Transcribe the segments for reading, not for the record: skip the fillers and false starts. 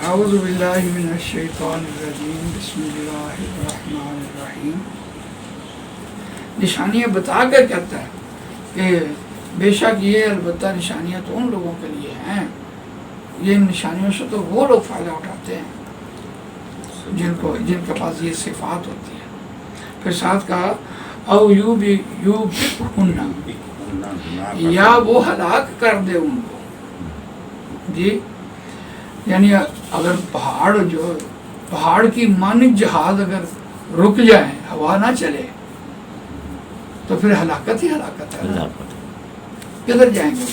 اعوذ باللہ من الشیطان الرجیم بسم اللہ الرحمن الرحیم. نشانیاں بتا کر کہتا ہے کہ بے شک یہ البتہ نشانیاں تو ان لوگوں کے لیے ہیں، یہ نشانیوں سے تو وہ لوگ فائدہ اٹھاتے ہیں جن کے پاس یہ صفات ہوتی ہے. پھر ساتھ کہا او یو بھی یا وہ ہلاک کر دے ان کو. جی یعنی اگر پہاڑ کی مانند جہاز اگر رک جائیں، ہوا نہ چلے، تو پھر ہلاکت ہی ہلاکت ہے. کدھر جائیں گے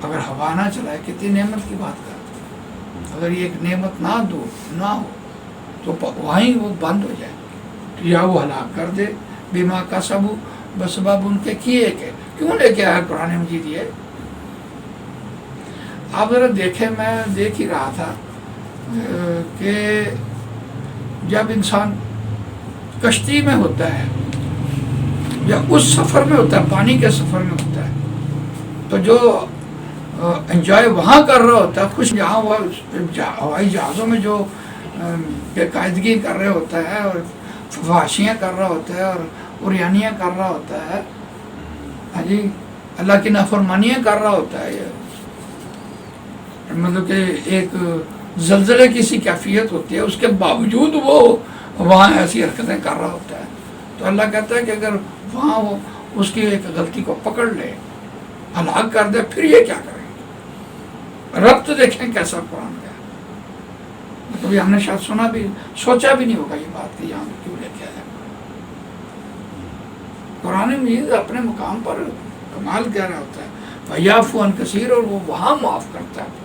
اگر ہوا نہ چلائے؟ کتنی نعمت کی بات کر. اگر یہ ایک نعمت نہ ہو تو وہیں وہ بند ہو جائے. یا وہ ہلاک کر دے بما کسبوا، بسبب ان کے کیے کہ کیوں لے کے آیا قرآن مجید. یہ آپ ذرا دیکھیں، میں دیکھ ہی رہا تھا کہ جب انسان کشتی میں ہوتا ہے یا اس سفر میں ہوتا ہے، پانی کے سفر میں ہوتا ہے، تو جو انجوائے وہاں کر رہا ہوتا ہے، خوش جہاں وہ ہوائی جہازوں میں جو بے قاعدگی کر رہے ہوتا ہے اور فحاشیاں کر رہا ہوتا ہے اور عریانیاں کر رہا ہوتا ہے، ہاں جی، اللہ کی نافرمانیاں کر رہا ہوتا ہے، مطلب کہ ایک زلزلے کی سی کیفیت ہوتی ہے، اس کے باوجود وہ وہاں ایسی حرکتیں کر رہا ہوتا ہے. تو اللہ کہتا ہے کہ اگر وہاں وہ اس کی ایک غلطی کو پکڑ لے، ہلاک کر دے، پھر یہ کیا کریں گے؟ رب تو دیکھیں کیسا قرآن کا ہے. کبھی ہم نے شاید سنا بھی، سوچا بھی نہیں ہوگا یہ بات کہ یہاں کیوں لے کے آیا. قرآن مجید اپنے مقام پر کمال کہہ رہا ہوتا ہے وَيَعْفُو عَنْ كَثِيرٍ، اور وہ وہاں معاف کرتا ہے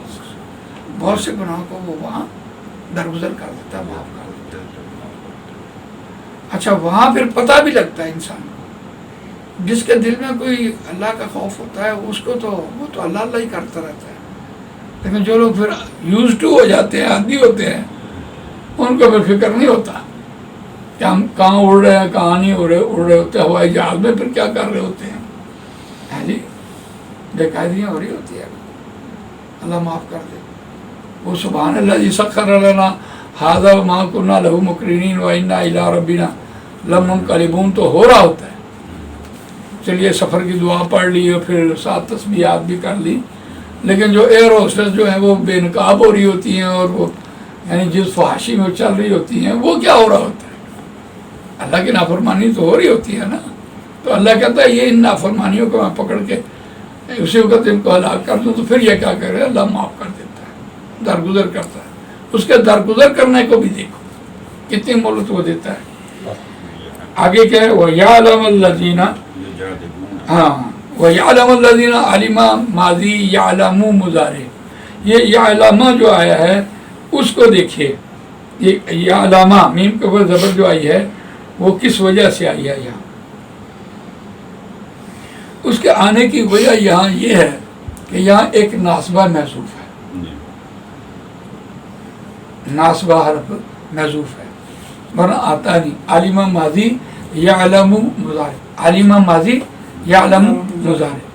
بہت سے گناہوں کو، وہ وہاں درگزر کر دیتا ہے، معاف کر دیتا ہے. اچھا وہاں پھر پتہ بھی لگتا ہے انسان کو، جس کے دل میں کوئی اللہ کا خوف ہوتا ہے اس کو تو وہ تو اللہ اللہ ہی کرتا رہتا ہے. لیکن جو لوگ پھر یوز ٹو ہو جاتے ہیں، عادی ہوتے ہیں، ان کو پھر فکر نہیں ہوتا کہ ہم کہاں اڑ رہے ہیں کہاں نہیں اڑ رہے ہوتے، ہوائی جہاز میں پھر کیا کر رہے ہوتے ہیں. ہاں جی، بے قاعدگیاں ہو رہی ہوتی ہے. اللہ معاف کر دے. وہ سبحان اللہ جی سخر لنا ھذا وما كنا له مقرنین وانا الى ربنا لمنقلبون، تو ہو رہا ہوتا ہے. چلیے سفر کی دعا پڑھ لی اور پھر 7 تسبیحات بھی کر لی، لیکن جو ایئر ہوسٹس جو ہیں وہ بے نقاب ہو رہی ہوتی ہیں اور وہ یعنی جس فحاشی میں چل رہی ہوتی ہیں، وہ کیا ہو رہا ہوتا ہے؟ اللہ کی نافرمانی تو ہو رہی ہوتی ہے نا. تو اللہ کہتا ہے یہ ان نافرمانیوں کو میں پکڑ کے اسی وقت ان کو ہلاک کر دوں، تو پھر یہ کیا کرے؟ اللہ معاف کر دیتا ہے، درگزر کرتا ہے. اس کے درگزر کرنے کو بھی دیکھو کتنی مہلت وہ دیتا ہے. آگے کیا ہے؟ وَيَعْلَمَ الَّذِينَ، ہاں وَيَعْلَمَ الَّذِينَ عَلِمَ ماضی یعلم مضارع. یہ یعلم جو آیا ہے اس کو دیکھیے. یہ یعلم میم کے اوپر زبر جو آئی ہے وہ کس وجہ سے آئی ہے؟ یہاں اس کے آنے کی وجہ یہاں یہ ہے کہ یہاں ایک ناصبہ محذوف ہے، ناصبہ حرف محذوف ہے، ورنہ آتا نہیں. عالمہ ماضی یعلم مضارع، عالمہ ماضی یعلم مضارع،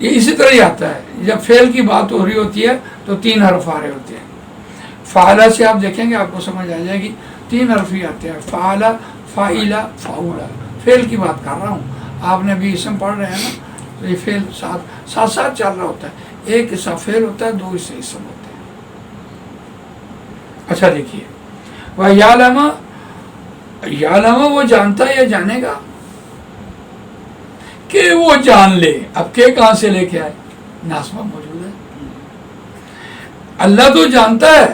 یہ اسی طرح ہی آتا ہے. جب فعل کی بات ہو رہی ہوتی ہے تو 3 حرف آ رہے ہوتے ہیں. فعلہ سے آپ دیکھیں گے آپ کو سمجھ آ جائے گی، 3 حرف ہی آتے ہیں، فعلہ، فاعلہ، فعولہ. فعل کی بات کر رہا ہوں، آپ نے بھی اسم پڑھ رہے ہیں نا، تو یہ فعل ساتھ چل رہا ہوتا ہے. ایک حصہ فعل ہوتا ہے، 2 حصے اسم ہوتے ہیں. اچھا دیکھیے، یعلم وہ جانتا ہے یا جانے گا، کہ وہ جان لے. اب کہ کہاں سے لے کے آئے؟ ناصبہ موجود ہے. اللہ تو جانتا ہے،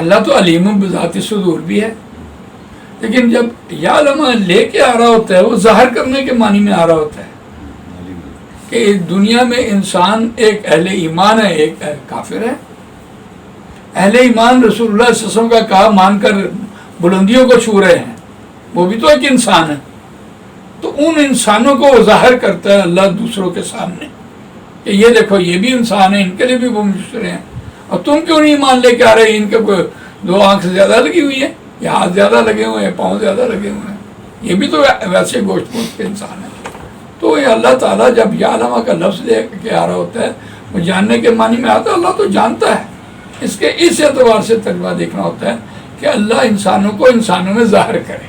اللہ تو علیم بذات صدور بھی ہے، لیکن جب یعلم لے کے آ رہا ہوتا ہے وہ ظاہر کرنے کے معنی میں آ رہا ہوتا ہے کہ دنیا میں انسان ایک اہل ایمان ہے، ایک کافر ہے. اہل ایمان رسول اللہ صلی اللہ علیہ وسلم کا کہا مان کر بلندیوں کو چھو رہے ہیں، وہ بھی تو ایک انسان ہے. تو ان انسانوں کو وہ ظاہر کرتا ہے اللہ دوسروں کے سامنے کہ یہ دیکھو یہ بھی انسان ہے، ان کے لیے بھی وہ مشکلیں ہیں، اور تم کیوں نہیں ایمان لے کے آ رہے؟ ان کے کوئی 2 آنکھ زیادہ لگی ہوئی ہے، یا ہاتھ زیادہ لگے ہوئے ہیں، پاؤں زیادہ لگے ہوئے ہیں، یہ بھی تو ویسے گوشت پوشت کے انسان ہے. تو یہ اللہ تعالیٰ جب یعلم کا لفظ لے کے آ رہا ہوتا ہے وہ جاننے کے معنی میں آتا ہے اللہ تو جانتا ہے. اس اعتبار سے تجربہ دیکھنا ہوتا ہے کہ اللہ انسانوں کو انسانوں میں ظاہر کرے،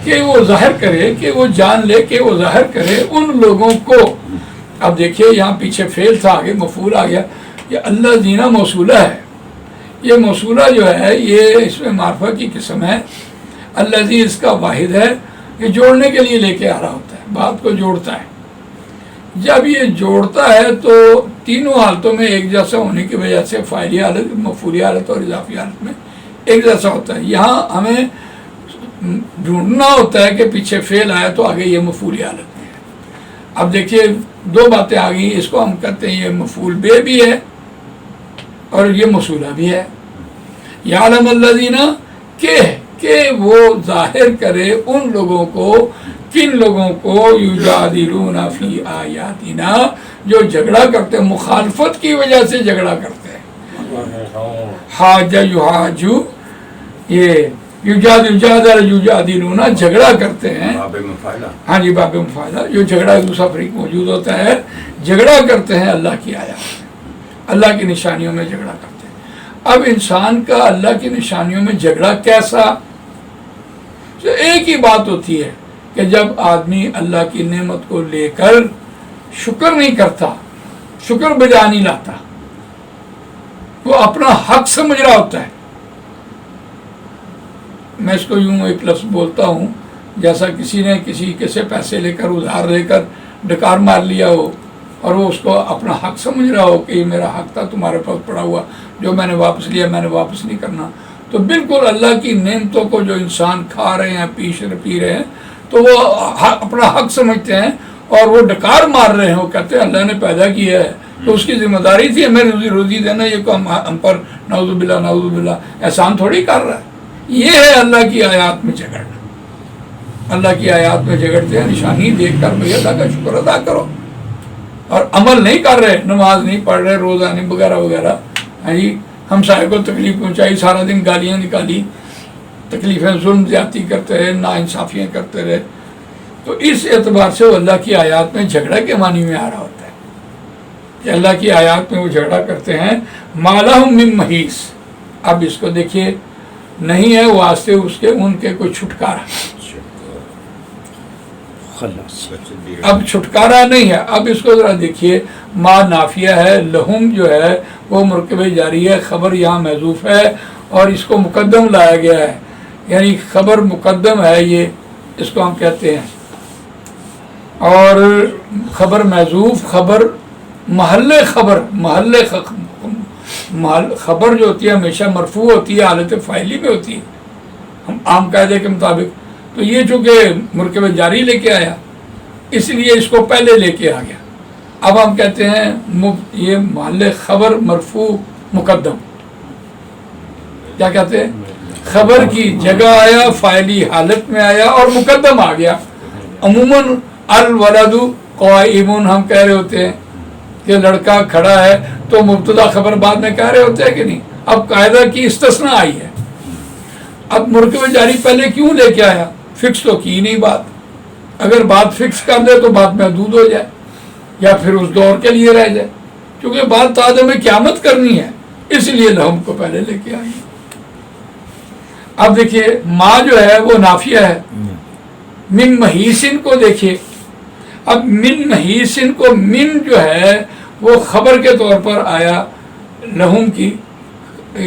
کہ وہ ظاہر کرے، کہ وہ جان لے، کہ وہ ظاہر کرے ان لوگوں کو. اب دیکھیے یہاں پیچھے فعل تھا، آگے مفعول آ گیا. یہ اللہ زینہ موصولہ ہے. یہ موصولہ جو ہے یہ اس میں معرفہ کی قسم ہے. اللہ زی اس کا واحد ہے، یہ جوڑنے کے لیے لے کے آ رہا ہوتا ہے، بات کو جوڑتا ہے. جب یہ جوڑتا ہے تو تینوں حالتوں میں ایک جیسا ہونے کی وجہ سے فاعلی حالت، مفعولی حالت اور اضافی حالت میں ایک جیسا ہوتا ہے. یہاں ہمیں ڈھونڈنا ہوتا ہے کہ پیچھے فعل آیا تو آگے یہ مفعولی حالت میں ہے. اب دیکھیے دو باتیں آ گئی، اس کو ہم کہتے ہیں یہ مفعول بے بھی ہے اور یہ موصولہ بھی ہے. یعلم الذین کہ وہ ظاہر کرے ان لوگوں کو، کن لوگوں کو، یجادلون فی آیاتنا، جو جھگڑا کرتے ہیں، مخالفت کی وجہ سے جھگڑا کرتے ہیں. حاج یحاجو، یہ یجادلون جھگڑا کرتے ہیں. ہاں جی باب مفاعلہ، جو جھگڑا دوسرا فریق موجود ہوتا ہے، جھگڑا کرتے ہیں اللہ کی آیات میں، اللہ کی نشانیوں میں جھگڑا کرتے ہیں. اب انسان کا اللہ کی نشانیوں میں جھگڑا کیسا؟ ایک ہی بات ہوتی ہے کہ جب آدمی اللہ کی نعمت کو لے کر شکر نہیں کرتا، شکر بجا نہیں لاتا، وہ اپنا حق سمجھ رہا ہوتا ہے. میں اس کو یوں ایک لفظ بولتا ہوں، جیسا کسی نے کسی سے پیسے لے کر ادھار لے کر ڈکار مار لیا ہو اور وہ اس کو اپنا حق سمجھ رہا ہو کہ یہ میرا حق تھا تمہارے پاس پڑا ہوا، جو میں نے واپس لیا میں نے واپس نہیں کرنا. تو بالکل اللہ کی نعمتوں کو جو انسان کھا رہے ہیں، پی رہے ہیں، تو وہ اپنا حق سمجھتے ہیں اور وہ ڈکار مار رہے ہیں. وہ کہتے ہیں اللہ نے پیدا کیا ہے تو اس کی ذمہ داری تھی ہمیں روزی دینا، یہ کو ہم پر نعوذ باللہ احسان تھوڑی کر رہا ہے. یہ ہے اللہ کی آیات میں جھگڑنا. اللہ کی آیات میں جھگڑتے ہیں، نشانی دیکھ کر بھئی اللہ کا شکر ادا کرو، اور عمل نہیں کر رہے، نماز نہیں پڑھ رہے، روزہ نہیں وغیرہ وغیرہ. ہاں جی، ہمسائے کو تکلیف پہنچائی، سارا دن گالیاں نکالی، تکلیفیں، ظلم زیادتی کرتے رہے، ناانصافیاں کرتے رہے. تو اس اعتبار سے وہ اللہ کی آیات میں جھگڑا کے معنی میں آ رہا ہوتا ہے کہ اللہ کی آیات میں وہ جھگڑا کرتے ہیں. ما لہم من محیص. اب اس کو دیکھیے، نہیں ہے واسطے اس کے ان کے کوئی چھٹکارا. اب چھٹکارا نہیں ہے. اب اس کو ذرا دیکھیے، ما نافیہ ہے، لہم جو ہے وہ مرکب جاری ہے، خبر یہاں محذوف ہے اور اس کو مقدم لایا گیا ہے، یعنی خبر مقدم ہے، یہ اس کو ہم کہتے ہیں. اور خبر محذوف، خبر محل خبر جو ہوتی ہے ہمیشہ مرفوع ہوتی ہے، حالت فاعلی میں ہوتی ہے ہم عام قاعدے کے مطابق. تو یہ چونکہ مرکب جاری لے کے آیا اس لیے اس کو پہلے لے کے آ گیا. اب ہم کہتے ہیں یہ محل خبر مرفوع مقدم، کیا کہتے ہیں، خبر کی جگہ آیا، فاعلی حالت میں آیا اور مقدم آ گیا. عموماً الولد قائم ہم کہہ رہے ہوتے ہیں کہ لڑکا کھڑا ہے تو مبتدا خبر بعد میں کہہ رہے ہوتے ہیں کہ نہیں. اب قاعدہ کی استثناء آئی ہے. اب مرکب جاری پہلے کیوں لے کے آیا؟ فکس تو کی نہیں بات. اگر بات فکس کر دے تو بات محدود ہو جائے یا پھر اس دور کے لیے رہ جائے، کیونکہ بات تعداد میں قیامت کرنی ہے، اس لیے لہم کو پہلے لے کے آئی. اب دیکھیے ما جو ہے وہ نافیہ ہے. من محیسن کو دیکھیے، اب من محیسن کو، من جو ہے وہ خبر کے طور پر آیا لہم کی،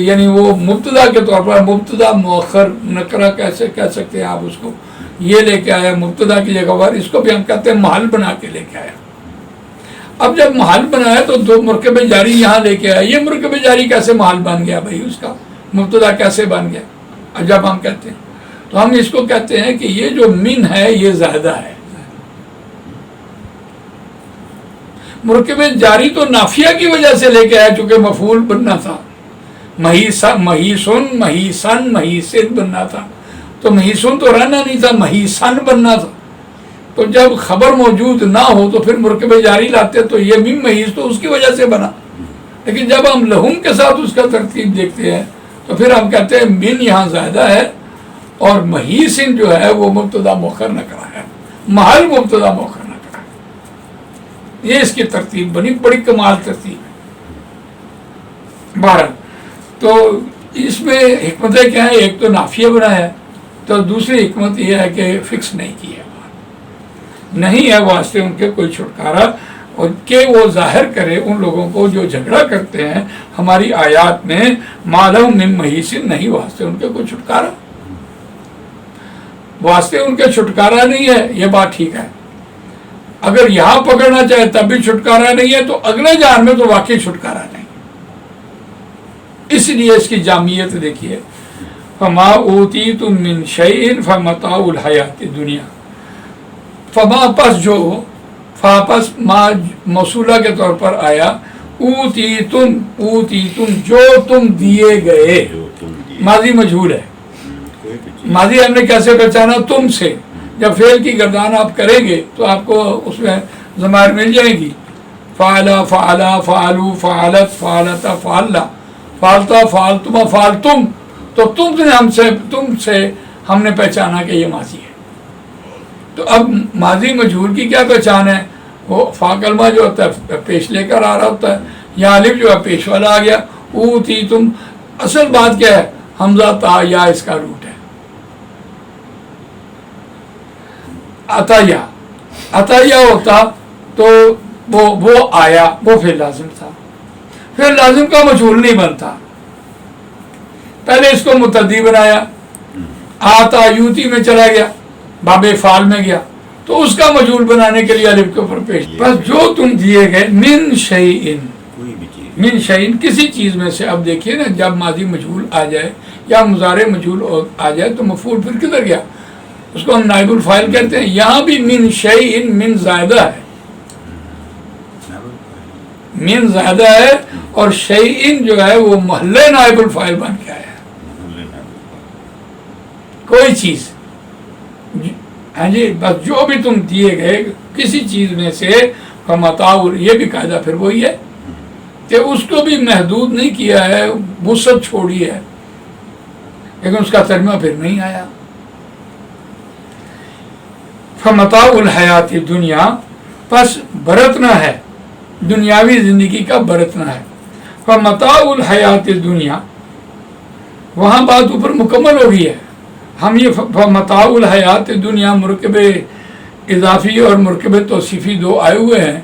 یعنی وہ مبتدا کے طور پر، مبتدا مؤخر نکرہ کیسے کہہ سکتے ہیں آپ اس کو، یہ لے کے آیا مبتدا کی جگہ پر. اس کو بھی ہم کہتے ہیں محل بنا کے لے کے آیا. اب جب محل بنایا تو دو مرکب جاری یہاں لے کے آیا. یہ مرکب جاری کیسے محل بن گیا بھائی، اس کا مبتدا کیسے بن گیا؟ اب جب ہم کہتے ہیں تو ہم اس کو کہتے ہیں کہ یہ جو من ہے یہ زائدہ ہے. مرکب جاری تو نافیہ کی وجہ سے لے کے آیا چونکہ مفعول بننا تھا، محیسن محیسن محیسن بننا تھا، تو محیسن تو رہنا نہیں تھا، محیسن بننا تھا. تو جب خبر موجود نہ ہو تو پھر مرکب جاری لاتے تو یہ من محیس تو اس کی وجہ سے بنا. لیکن جب ہم لہم کے ساتھ اس کا ترتیب دیکھتے ہیں تو پھر ہم کہتے ہیں من یہاں زائدہ ہے اور محیسن جو ہے وہ مبتدا مؤخر نکرہ ہے، محل مبتدا مؤخر نکرہ ہے. یہ اس کی ترتیب بنی، بڑی کمال ترتیب ہے۔ 12 تو اس میں حکمتیں کیا ہیں؟ ایک تو نافیہ بنایا، تو دوسری حکمت یہ ہے کہ فکس نہیں کیا، نہیں ہے واسطے ان کے کوئی چھٹکارا، اور کہ وہ ظاہر کرے ان لوگوں کو جو جھگڑا کرتے ہیں ہماری آیات میں، ما لہم من محیص، نہیں واسطے ان کے کوئی چھٹکارا، واسطے ان کے چھٹکارا نہیں ہے، یہ بات ٹھیک ہے۔ اگر یہاں پکڑنا چاہے تب بھی چھٹکارا نہیں ہے، تو اگلے جہان میں تو واقعی چھٹکارا نہیں۔ اس لیے اس کی جامعیت دیکھیے، فما اوتیتم من شیء فمتاع الحیات الدنیا، فما پس جو، فا پس ما موصولہ کے طور پر آیا، اوتیتم جو تم دیے گئے، ماضی مجہول ہے، ماضی ہم نے کیسے پہچانا؟ تم سے، جب فعل کی گردان آپ کریں گے تو آپ کو اس میں ضمائر مل جائیں گی، فعلا، فعلا، فعلو، فعلت، فعلتا، فعلا، فعلتا، فعلتما، فعلتم، تو تم سے ہم نے پہچانا کہ یہ ماضی ہے۔ تو اب ماضی مجہول کی کیا پہچان ہے؟ وہ فا کلمہ جو ہوتا ہے پیش لے کر آ رہا ہوتا ہے، یا الف جو ہے پیش والا آ گیا، اوتیتم، اصل بات کیا ہے؟ حمزہ تا یا اس کا روٹ ہے، عطیہ ہوتا تو وہ آیا، وہ فعل لازم تھا، فعل لازم کا مجہول نہیں بنتا، پہلے اس کو متعدی بنایا، آتا یوتی میں چلا گیا، باب فعال میں گیا، تو اس کا مجہول بنانے کے لیے الف کے اوپر پیش، بس جو تم دیے گئے، من شیئن، من شیئن کسی چیز میں سے۔ اب دیکھیے نا، جب ماضی مجہول آ جائے یا مضارع مجہول آ جائے تو مفعول پھر کدھر گیا؟ اس کو ہم نائب الفاعل کہتے ہیں۔ یہاں بھی من شیئن، من زائدہ ہے، من زائدہ ہے، اور شیئن جو ہے وہ محلے نائب الفاعل بن کے آیا ہے، کوئی چیز، ہاں جی، بس جو بھی تم دیے گئے کسی چیز میں سے، فمتاع، یہ بھی قاعدہ پھر وہی ہے کہ اس کو بھی محدود نہیں کیا ہے، وسعت چھوڑی ہے، لیکن اس کا ترجمہ پھر نہیں آیا۔ فمتاع الحیات الدنیا، پس برتنا ہے، دنیاوی زندگی کا برتنا ہے۔ فمتاع الحیات الدنیا، وہاں بات اوپر مکمل ہو گئی ہے۔ ہم یہ فمتاع الحیات الدنیا مرکب اضافی اور مرکب توصیفی دو آئے ہوئے ہیں،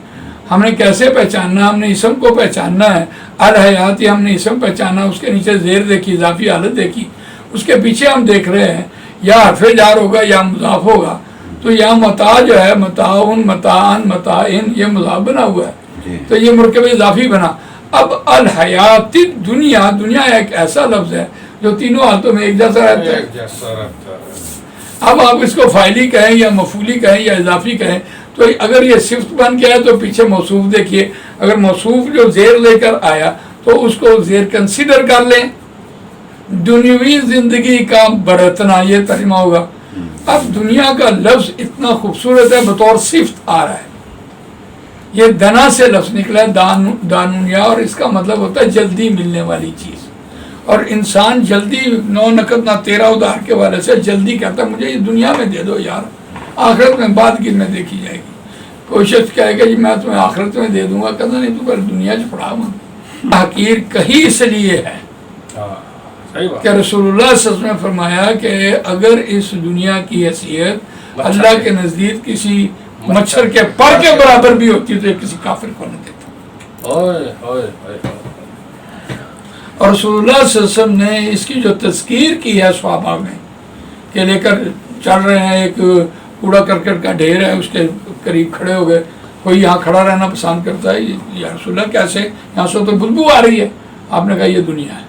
ہم نے کیسے پہچاننا؟ ہم نے اسم کو پہچاننا ہے، الحیاتی ہم نے اسم پہچانا، اس کے نیچے زیر دیکھی، اضافی حالت دیکھی، اس کے پیچھے ہم دیکھ رہے ہیں یا حرف جار ہوگا یا مضاف ہوگا، تو یہاں متاع جو ہے، متاعن، متاعن، متاعن، یہ مضاف بنا ہوا ہے، تو یہ مرکب اضافی بنا۔ اب الحیات دنیا، دنیا ایک ایسا لفظ ہے جو تینوں حالتوں میں ایک جیسا رہتا ہے۔ اب آپ اس کو فاعلی کہیں یا مفعولی کہیں یا اضافی کہیں، تو اگر یہ صفت بن گیا ہے تو پیچھے موصوف دیکھیے، اگر موصوف جو زیر لے کر آیا تو اس کو زیر کنسیڈر کر لیں، دنیاوی زندگی کا برتنا، یہ ترجمہ ہوگا۔ اب دنیا کا لفظ اتنا خوبصورت ہے، بطور صفت آ رہا ہے، یہ دنا سے لفظ نکلا ہے، دانونیا، اور اس کا مطلب ہوتا ہے جلدی ملنے والی چیز، اور انسان جلدی، نو نقد نہ تیرا ادھار کے والے سے جلدی کہتا ہے مجھے یہ دنیا میں دے دو یار، آخرت میں بعد کی میں دیکھی جائے گی۔ کوئی شخص کہے گا جی میں تمہیں آخرت میں دے دوں گا، کہتا نہیں تو پہلے دنیا سے پڑھا ہوں۔ حقیر کہیں اس لیے ہے کہ رسول اللہ صلی اللہ علیہ وسلم نے فرمایا کہ اگر اس دنیا کی حیثیت اللہ کے نزدیک کسی مچھر کے پر کے برابر بھی ہوتی تو یہ کسی کافر کو نہ دیتا۔ اور رسول اللہ صلی اللہ علیہ وسلم نے اس کی جو تذکیر کی ہے صحابہ میں، کہ لے کر چل رہے ہیں، ایک کوڑا کرکٹ کا ڈھیر ہے، اس کے قریب کھڑے ہو گئے، کوئی یہاں کھڑا رہنا پسند کرتا ہے، یا رسول اللہ کیسے، یہاں سے تو بدبو آ رہی ہے، آپ نے کہا یہ دنیا ہے۔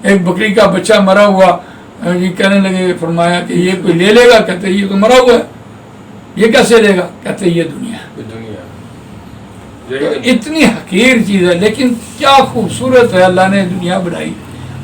ایک بکری کا بچہ مرا ہوا، یہ کہنے لگے، فرمایا کہ یہ کوئی لے لے گا، کہتے یہ تو مرا ہوا ہے، یہ کیسے لے گا، کہتے یہ دنیا ہے۔ تو اتنی حقیر چیز ہے، لیکن کیا خوبصورت ہے اللہ نے دنیا بنائی،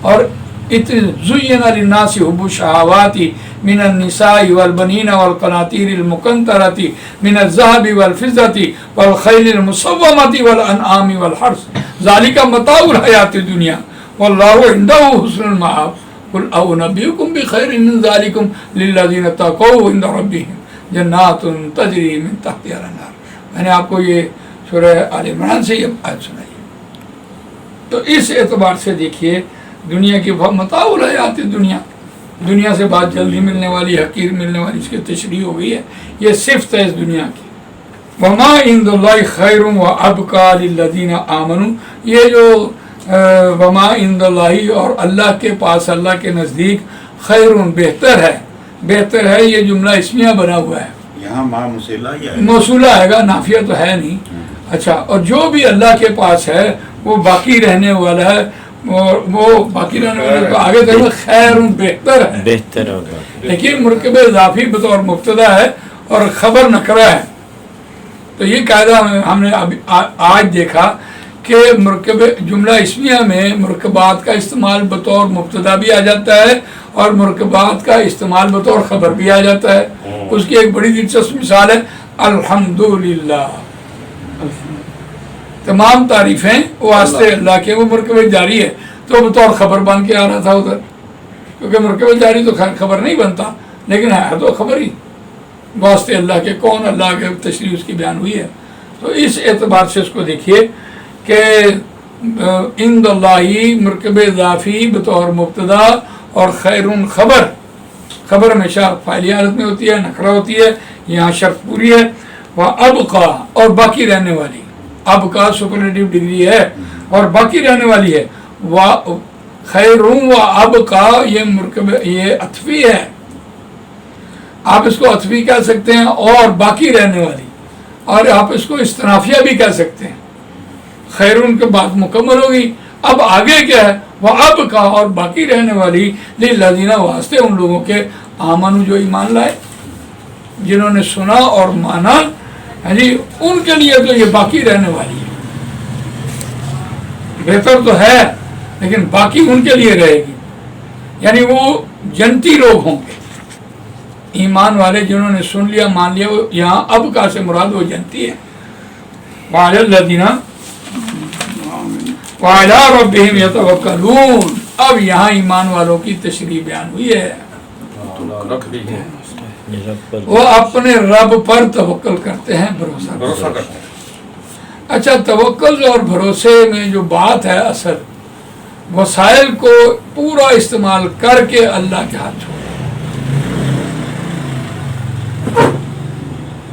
اور اتنی زین للناس حب الشہوات من النساء والبنین والقناطیر المقنطرۃ من الذهب والفضة والخیل المسومۃ والانعام والحرث ذلک متاع الحیات الدنیا واللہ عنده حسن المآب قل أنبئكم بخیر من ذلکم للذین اتقوا عند ربهم جنات تجری من تحتها الانہار میں نے آپ کو یہ سورہ آل عمران سے یہ آیت سنائی ہے۔ تو اس اعتبار سے دیکھیے دنیا کی متاع الحیات دنیا سے بات جلدی ملنے والی، حقیر ملنے والی، اس کی تشریح ہو گئی ہے، یہ صفت ہے اس دنیا کی۔ وما عند اللہ خیر وابقى للذین آمنوا، یہ جو وما عند اللہ اور اللہ کے پاس، اللہ کے نزدیک خیر بہتر ہے، یہ جملہ اسمیہ بنا ہوا ہے، یہاں ماں موصولہ آئے گا، نافیہ تو ہے نہیں۔ اچھا، اور جو بھی اللہ کے پاس ہے وہ باقی رہنے والا ہے، وہ باقی رہنے والا تو آگے دیکھو خیر بہتر ہے، لیکن مرکب اضافی بطور مبتدا ہے اور خبر نکرہ ہے۔ تو یہ قاعدہ ہم نے آج دیکھا کہ مرکب جملہ اسمیہ میں مرکبات کا استعمال بطور مبتدا بھی آ جاتا ہے اور مرکبات کا استعمال بطور خبر بھی آ جاتا ہے۔ اس کی ایک بڑی دلچسپ مثال ہے الحمدللہ، تمام تعریفیں واسطے اللہ کے، وہ مرکب جاری ہے تو بطور خبر بن کے آ رہا تھا ادھر، کیونکہ مرکب جاری تو خبر نہیں بنتا، لیکن ہے تو خبر ہی، واسطے اللہ کے، کون اللہ کے، تشریح اس کی بیان ہوئی ہے۔ تو اس اعتبار سے اس کو دیکھیے کہ عند اللہ مرکب اضافی بطور مبتدا اور خیر خبر ہمیشہ فاعلی حالت میں ہوتی ہے، نکرہ ہوتی ہے، یہاں شرط پوری ہے۔ وابقى، اور باقی رہنے والی، ابقى سپرلیٹیو ڈگری ہے اور باقی رہنے والی ہے۔ خیر وابقى یہ مرکب، یہ عطفی ہے، آپ اس کو عطفی کہہ سکتے ہیں اور باقی رہنے والی، اور آپ اس کو استنافیہ بھی کہہ سکتے ہیں۔ خیرون کے بعد مکمل ہوگی، اب آگے کیا ہے؟ وہ اب کا، اور باقی رہنے والی للذین، واسطے ان لوگوں کے آمنوا جو ایمان لائے، جنہوں نے سنا اور مانا، جی ان کے لیے تو یہ باقی رہنے والی ہے، بہتر تو ہے لیکن باقی ان کے لیے رہے گی، یعنی وہ جنتی لوگ ہوں گے، ایمان والے جنہوں نے سن لیا مان لیا، وہ یہاں اب کا سے مراد وہ جنتی ہے۔ وعلی الذین وعلی ربہم یتوکلون، اب یہاں ایمان والوں کی تشریح بیان ہوئی ہے، وہ اپنے رب پر توکل کرتے ہیں، بھروسہ کرتے ہیں۔ اچھا، توکل اور بھروسے میں جو بات ہے، اصل وسائل کو پورا استعمال کر کے اللہ کے ہاتھ چھوڑ،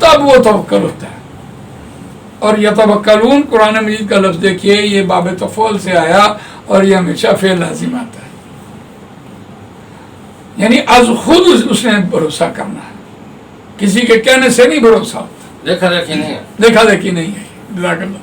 تب وہ توکل ہوتا ہے۔ اور یتوکلون قرآن مجید کا لفظ دیکھیے، یہ باب تفعول سے آیا اور یہ ہمیشہ فعل لازم آتا ہے، یعنی از خود اس نے بھروسہ کرنا ہے، کسی کے کہنے سے نہیں بھروسہ ہوتا، دیکھا دیکھی نہیں ہے، جزاک اللہ۔